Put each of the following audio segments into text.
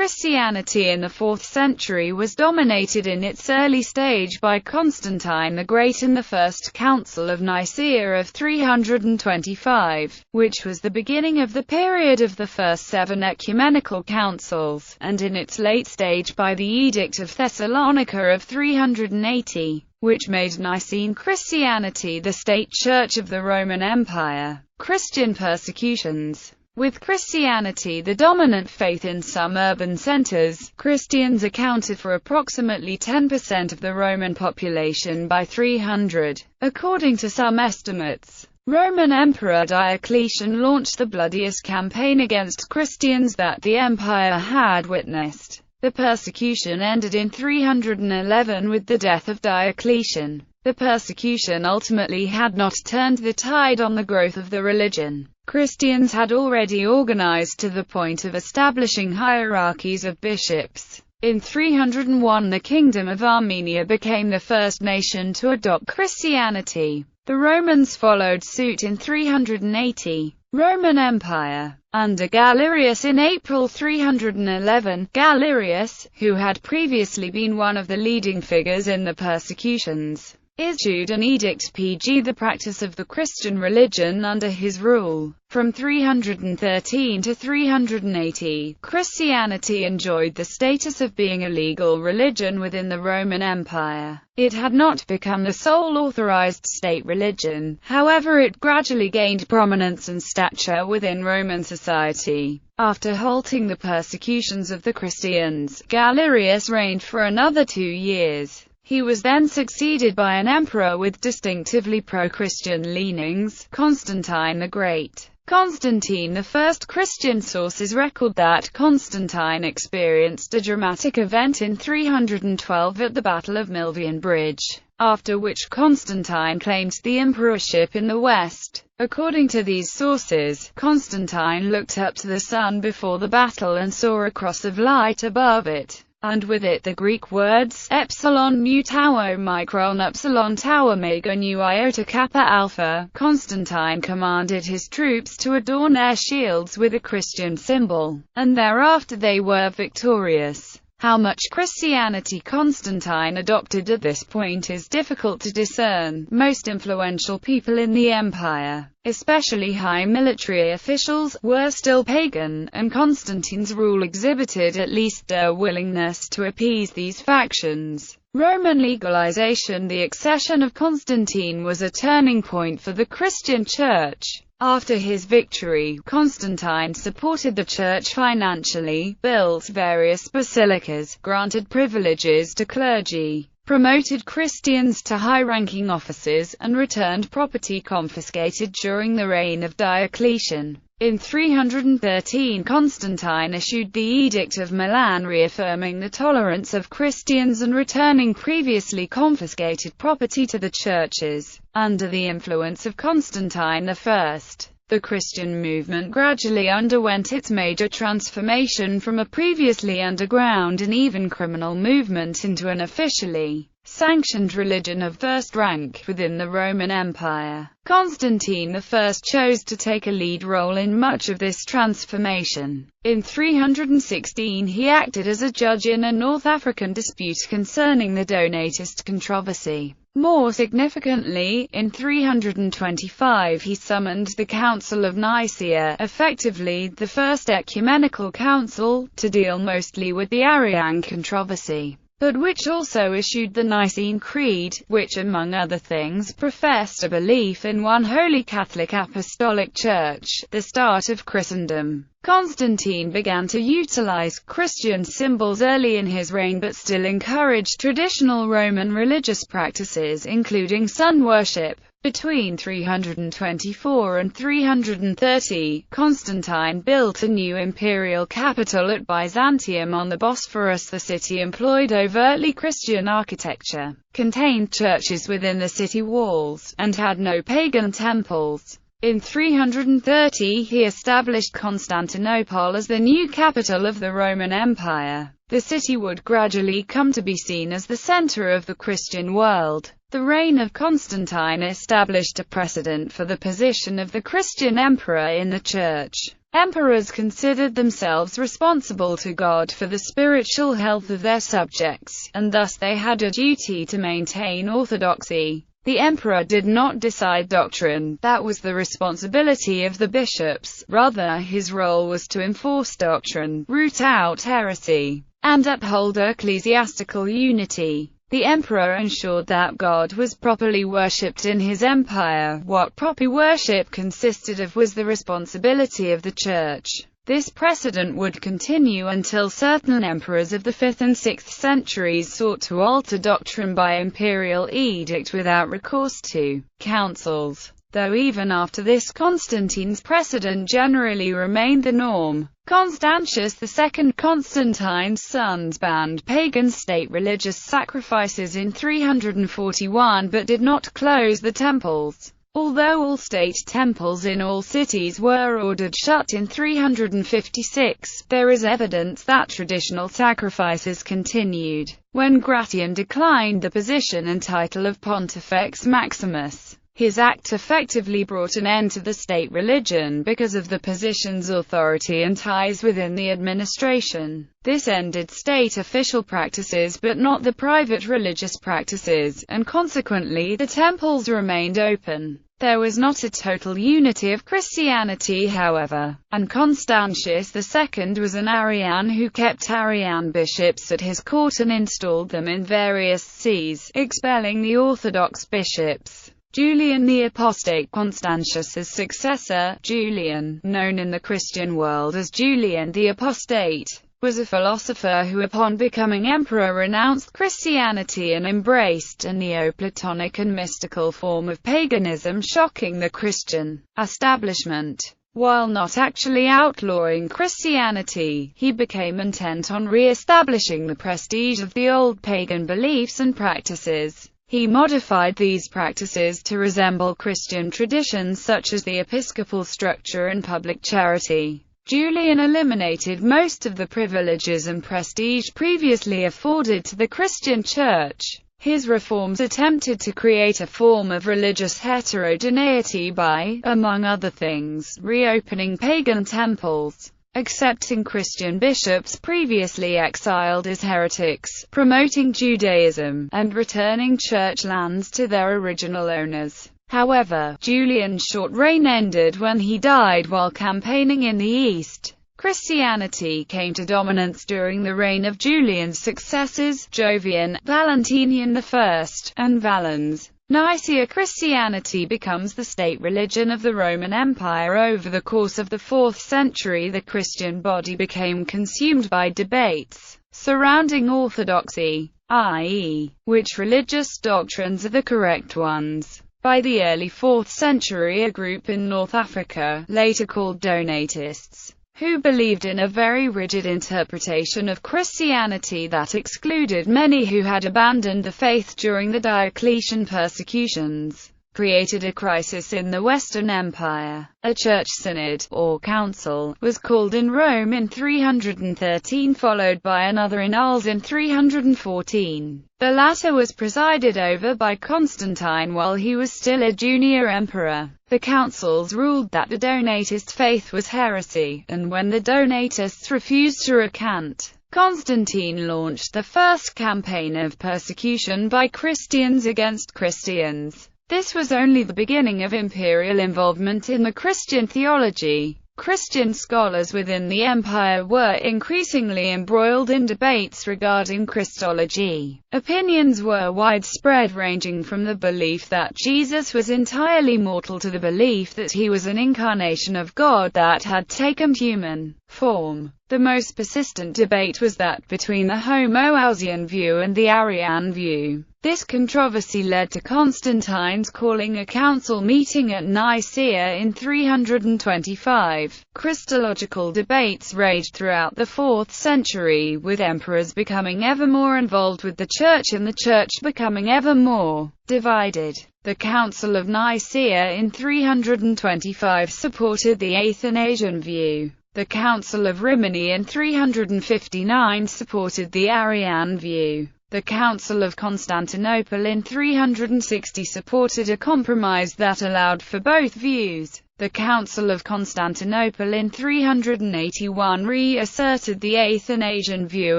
Christianity in the 4th century was dominated in its early stage by Constantine the Great in the First Council of Nicaea of 325, which was the beginning of the period of the first 7 ecumenical councils, and in its late stage by the Edict of Thessalonica of 380, which made Nicene Christianity the state church of the Roman Empire. Christian persecutions. With Christianity the dominant faith in some urban centers, Christians accounted for approximately 10% of the Roman population by 300. According to some estimates, Roman Emperor Diocletian launched the bloodiest campaign against Christians that the empire had witnessed. The persecution ended in 311 with the death of Diocletian. The persecution ultimately had not turned the tide on the growth of the religion. Christians had already organized to the point of establishing hierarchies of bishops. In 301 the Kingdom of Armenia became the first nation to adopt Christianity. The Romans followed suit in 380. Roman Empire. Under Galerius in April 311, Galerius, who had previously been one of the leading figures in the persecutions, issued an edict pg the practice of the Christian religion under his rule. From 313 to 380, Christianity enjoyed the status of being a legal religion within the Roman Empire. It had not become the sole authorized state religion, however it gradually gained prominence and stature within Roman society. After halting the persecutions of the Christians, Galerius reigned for another 2 years. He was then succeeded by an emperor with distinctively pro-Christian leanings, Constantine the Great. Constantine I. Christian sources record that Constantine experienced a dramatic event in 312 at the Battle of Milvian Bridge, after which Constantine claimed the emperorship in the West. According to these sources, Constantine looked up to the sun before the battle and saw a cross of light above it, and with it the Greek words, epsilon mu tau micron epsilon tau omega nu iota kappa alpha. Constantine commanded his troops to adorn their shields with a Christian symbol, and thereafter they were victorious. How much Christianity Constantine adopted at this point is difficult to discern. Most influential people in the empire, especially high military officials, were still pagan, and Constantine's rule exhibited at least a willingness to appease these factions. Roman legalization. The accession of Constantine was a turning point for the Christian Church. After his victory, Constantine supported the Church financially, built various basilicas, granted privileges to clergy, promoted Christians to high-ranking offices, and returned property confiscated during the reign of Diocletian. In 313 Constantine issued the Edict of Milan reaffirming the tolerance of Christians and returning previously confiscated property to the churches. Under the influence of Constantine I, the Christian movement gradually underwent its major transformation from a previously underground and even criminal movement into an officially sanctioned religion of first rank within the Roman Empire. Constantine I chose to take a lead role in much of this transformation. In 316 he acted as a judge in a North African dispute concerning the Donatist controversy. More significantly, in 325 he summoned the Council of Nicaea, effectively the first ecumenical council, to deal mostly with the Arian controversy, but which also issued the Nicene Creed, which among other things professed a belief in one holy Catholic Apostolic Church, the start of Christendom. Constantine began to utilize Christian symbols early in his reign but still encouraged traditional Roman religious practices including sun worship. Between 324 and 330, Constantine built a new imperial capital at Byzantium on the Bosphorus. The city employed overtly Christian architecture, contained churches within the city walls, and had no pagan temples. In 330 he established Constantinople as the new capital of the Roman Empire. The city would gradually come to be seen as the center of the Christian world. The reign of Constantine established a precedent for the position of the Christian emperor in the Church. Emperors considered themselves responsible to God for the spiritual health of their subjects, and thus they had a duty to maintain orthodoxy. The emperor did not decide doctrine, that was the responsibility of the bishops, rather his role was to enforce doctrine, root out heresy, and uphold ecclesiastical unity. The emperor ensured that God was properly worshipped in his empire. What proper worship consisted of was the responsibility of the church. This precedent would continue until certain emperors of the 5th and 6th centuries sought to alter doctrine by imperial edict without recourse to councils. Though even after this, Constantine's precedent generally remained the norm. Constantius II, Constantine's sons, banned pagan state religious sacrifices in 341 but did not close the temples. Although all state temples in all cities were ordered shut in 356, there is evidence that traditional sacrifices continued. When Gratian declined the position and title of Pontifex Maximus, his act effectively brought an end to the state religion because of the position's authority and ties within the administration. This ended state official practices but not the private religious practices, and consequently the temples remained open. There was not a total unity of Christianity, however, and Constantius II was an Arian who kept Arian bishops at his court and installed them in various sees, expelling the Orthodox bishops. Julian the Apostate, Constantius's successor, Julian, known in the Christian world as Julian the Apostate, was a philosopher who upon becoming emperor renounced Christianity and embraced a Neoplatonic and mystical form of paganism, shocking the Christian establishment. While not actually outlawing Christianity, he became intent on re-establishing the prestige of the old pagan beliefs and practices. He modified these practices to resemble Christian traditions such as the episcopal structure and public charity. Julian eliminated most of the privileges and prestige previously afforded to the Christian Church. His reforms attempted to create a form of religious heterogeneity by, among other things, reopening pagan temples, accepting Christian bishops previously exiled as heretics, promoting Judaism, and returning church lands to their original owners. However, Julian's short reign ended when he died while campaigning in the East. Christianity came to dominance during the reign of Julian's successors, Jovian, Valentinian I, and Valens. Nicaea Christianity becomes the state religion of the Roman Empire. Over the course of the 4th century, the Christian body became consumed by debates surrounding orthodoxy, i.e., which religious doctrines are the correct ones. By the early 4th century, a group in North Africa, later called Donatists, who believed in a very rigid interpretation of Christianity that excluded many who had abandoned the faith during the Diocletian persecutions, created a crisis in the Western Empire. A church synod, or council, was called in Rome in 313, followed by another in Arles in 314. The latter was presided over by Constantine while he was still a junior emperor. The councils ruled that the Donatist faith was heresy, and when the Donatists refused to recant, Constantine launched the first campaign of persecution by Christians against Christians. This was only the beginning of imperial involvement in the Christian theology. Christian scholars within the empire were increasingly embroiled in debates regarding Christology. Opinions were widespread, ranging from the belief that Jesus was entirely mortal to the belief that he was an incarnation of God that had taken human form. The most persistent debate was that between the Homoousian view and the Arian view. This controversy led to Constantine's calling a council meeting at Nicaea in 325. Christological debates raged throughout the 4th century, with emperors becoming ever more involved with the Church and the Church becoming ever more divided. The Council of Nicaea in 325 supported the Athanasian view. The Council of Rimini in 359 supported the Arian view. The Council of Constantinople in 360 supported a compromise that allowed for both views. The Council of Constantinople in 381 reasserted the Athanasian view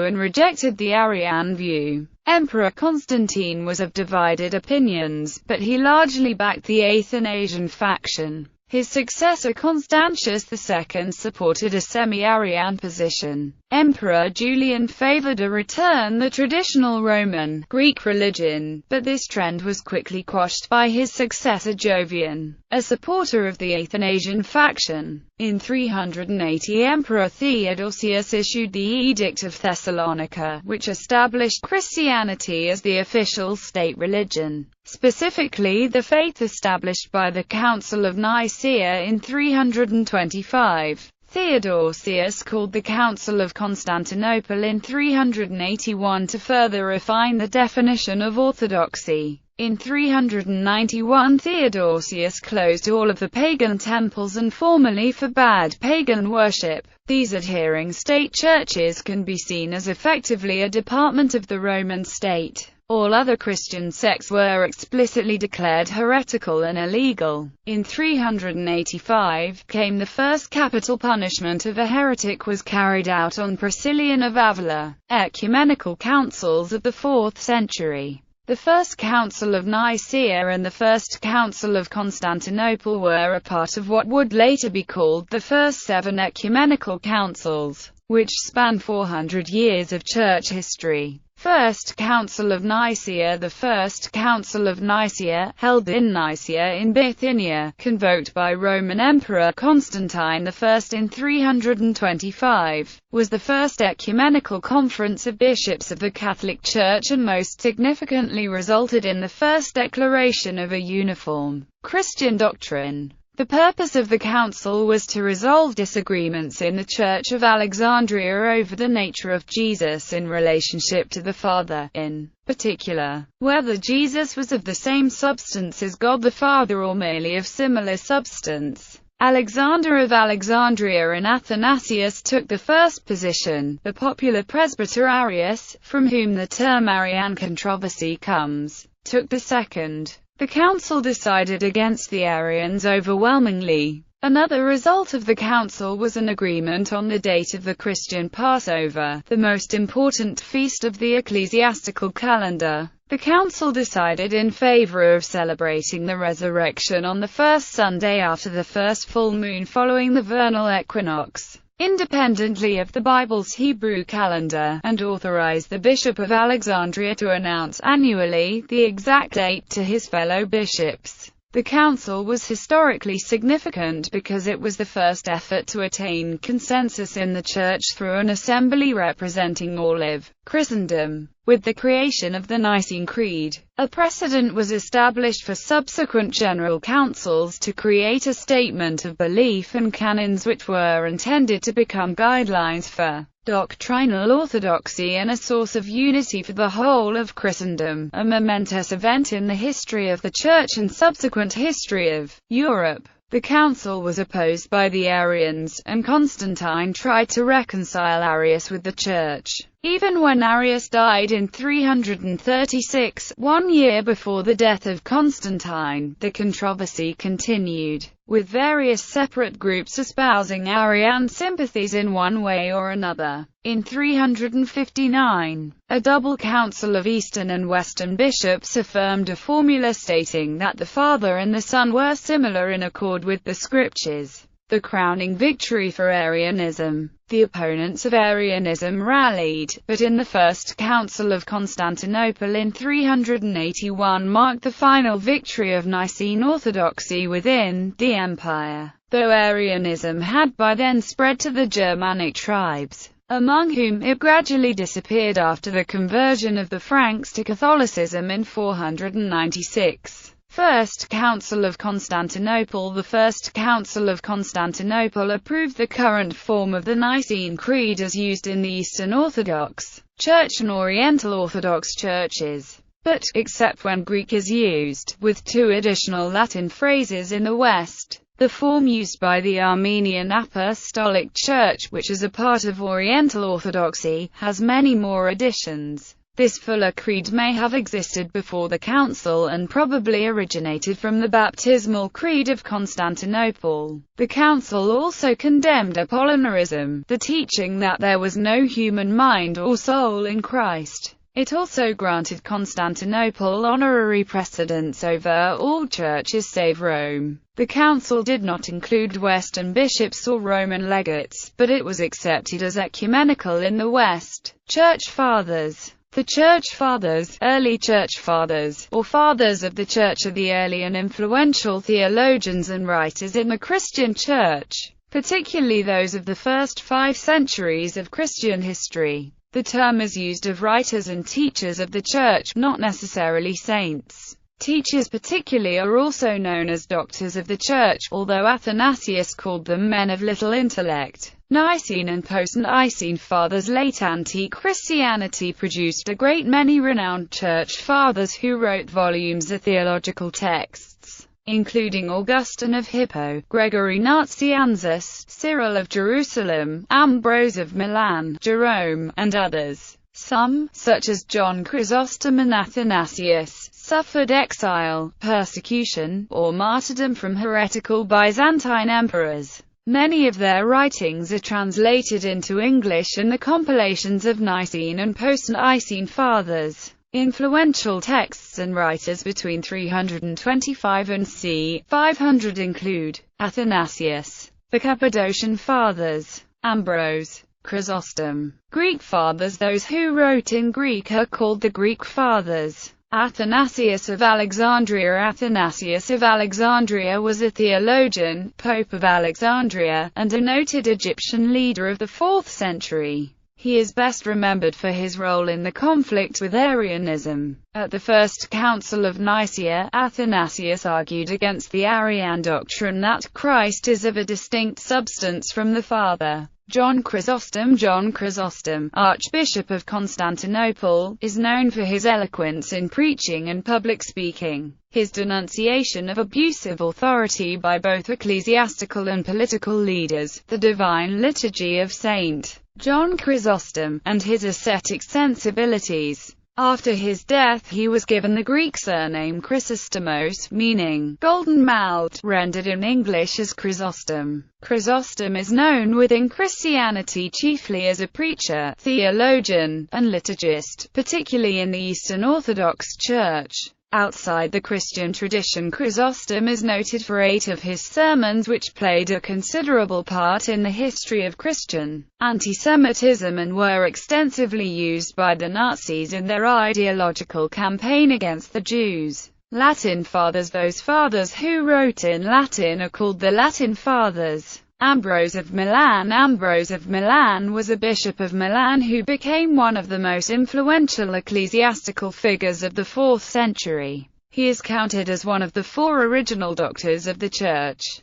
and rejected the Arian view. Emperor Constantine was of divided opinions, but he largely backed the Athanasian faction. His successor Constantius II supported a semi-Arian position. Emperor Julian favored a return to the traditional Roman, Greek religion, but this trend was quickly quashed by his successor Jovian, a supporter of the Athanasian faction. In 380 Emperor Theodosius issued the Edict of Thessalonica, which established Christianity as the official state religion, specifically the faith established by the Council of Nicaea in 325. Theodosius called the Council of Constantinople in 381 to further refine the definition of orthodoxy. In 391 Theodosius closed all of the pagan temples and formally forbade pagan worship. These adhering state churches can be seen as effectively a department of the Roman state. All other Christian sects were explicitly declared heretical and illegal. In 385 came the first capital punishment of a heretic was carried out on Priscillian of Avila. Ecumenical councils of the 4th century. The First Council of Nicaea and the First Council of Constantinople were a part of what would later be called the First 7 Ecumenical Councils, which span 400 years of church history. First Council of Nicaea. The First Council of Nicaea, held in Nicaea in Bithynia, convoked by Roman Emperor Constantine I in 325, was the first ecumenical conference of bishops of the Catholic Church and most significantly resulted in the first declaration of a uniform Christian doctrine. The purpose of the council was to resolve disagreements in the Church of Alexandria over the nature of Jesus in relationship to the Father, in particular, whether Jesus was of the same substance as God the Father or merely of similar substance. Alexander of Alexandria and Athanasius took the first position. The popular presbyter Arius, from whom the term Arian controversy comes, took the second. The council decided against the Arians overwhelmingly. Another result of the council was an agreement on the date of the Christian Passover, the most important feast of the ecclesiastical calendar. The council decided in favor of celebrating the resurrection on the first Sunday after the first full moon following the vernal equinox, independently of the Bible's Hebrew calendar, and authorized the Bishop of Alexandria to announce annually the exact date to his fellow bishops. The council was historically significant because it was the first effort to attain consensus in the Church through an assembly representing all of Christendom. With the creation of the Nicene Creed, a precedent was established for subsequent general councils to create a statement of belief and canons which were intended to become guidelines for doctrinal orthodoxy and a source of unity for the whole of Christendom, a momentous event in the history of the Church and subsequent history of Europe. The council was opposed by the Arians, and Constantine tried to reconcile Arius with the Church. Even when Arius died in 336, 1 year before the death of Constantine, the controversy continued, with various separate groups espousing Arian sympathies in one way or another. In 359, a double council of Eastern and Western bishops affirmed a formula stating that the Father and the Son were similar in accord with the Scriptures. The crowning victory for Arianism. The opponents of Arianism rallied, but in the First Council of Constantinople in 381 marked the final victory of Nicene orthodoxy within the empire, though Arianism had by then spread to the Germanic tribes, among whom it gradually disappeared after the conversion of the Franks to Catholicism in 496. First Council of Constantinople. The First Council of Constantinople approved the current form of the Nicene Creed as used in the Eastern Orthodox Church and Oriental Orthodox churches, but, except when Greek is used, with 2 additional Latin phrases in the West. The form used by the Armenian Apostolic Church, which is a part of Oriental Orthodoxy, has many more additions. This fuller creed may have existed before the council and probably originated from the baptismal creed of Constantinople. The council also condemned Apollinarism, the teaching that there was no human mind or soul in Christ. It also granted Constantinople honorary precedence over all churches save Rome. The council did not include Western bishops or Roman legates, but it was accepted as ecumenical in the West. Church Fathers. The Church Fathers, early Church Fathers, or Fathers of the Church, are the early and influential theologians and writers in the Christian Church, particularly those of the first 5 centuries of Christian history. The term is used of writers and teachers of the Church, not necessarily saints. Teachers particularly are also known as doctors of the Church, although Athanasius called them men of little intellect. Nicene and post-Nicene Fathers. Late anti-Christianity produced a great many renowned Church Fathers who wrote volumes of theological texts, including Augustine of Hippo, Gregory Nazianzus, Cyril of Jerusalem, Ambrose of Milan, Jerome, and others. Some, such as John Chrysostom and Athanasius, suffered exile, persecution, or martyrdom from heretical Byzantine emperors. Many of their writings are translated into English in the compilations of Nicene and post-Nicene Fathers. Influential texts and writers between 325 and c. 500 include Athanasius, the Cappadocian Fathers, Ambrose, Chrysostom. Greek Fathers. Those who wrote in Greek are called the Greek Fathers. Athanasius of Alexandria. Athanasius of Alexandria was a theologian, Pope of Alexandria, and a noted Egyptian leader of the 4th century. He is best remembered for his role in the conflict with Arianism. At the First Council of Nicaea, Athanasius argued against the Arian doctrine that Christ is of a distinct substance from the Father. John Chrysostom, Archbishop of Constantinople, is known for his eloquence in preaching and public speaking. His denunciation of abusive authority by both ecclesiastical and political leaders, the Divine Liturgy of St. John Chrysostom, and his ascetic sensibilities. After his death he was given the Greek surname Chrysostomos, meaning golden-mouthed, rendered in English as Chrysostom. Chrysostom is known within Christianity chiefly as a preacher, theologian, and liturgist, particularly in the Eastern Orthodox Church. Outside the Christian tradition, Chrysostom is noted for 8 of his sermons which played a considerable part in the history of Christian anti-Semitism and were extensively used by the Nazis in their ideological campaign against the Jews. Latin Fathers. Those fathers who wrote in Latin are called the Latin Fathers. Ambrose of Milan. Ambrose of Milan was a bishop of Milan who became one of the most influential ecclesiastical figures of the 4th century. He is counted as one of the 4 original doctors of the Church.